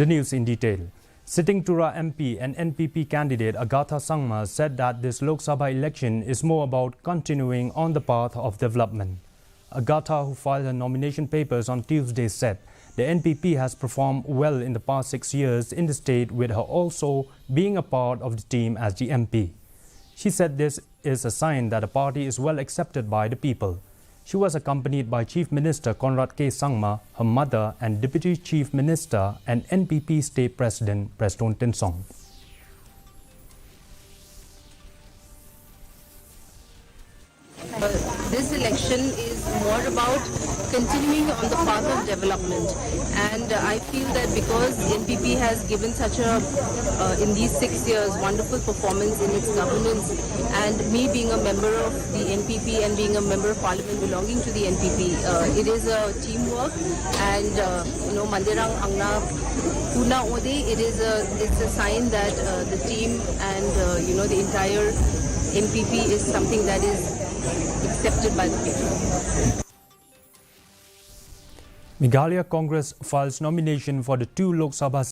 The news in detail. Sitting Tura MP and NPP candidate Agatha Sangma said that this Lok Sabha election is more about continuing on the path of development. Agatha, who filed her nomination papers on Tuesday, said the NPP has performed well in the past 6 years in the state, with her also being a part of the team as the MP. She said this is a sign that the party is well accepted by the people. She was accompanied by Chief Minister Conrad K. Sangma, her mother, and Deputy Chief Minister and NPP State President Preston Tinsong. This election is more about continuing on the path of development, and I feel that because NPP has given such a, in these 6 years, wonderful performance in its governance, and me being a member of the NPP and being a member of parliament belonging to the NPP, it is a teamwork, and Mandirang Angna Puna Ode, it's a sign that the team and the entire NPP is something that is accepted by the people. Meghalaya Congress files nomination for the 2 Lok Sabha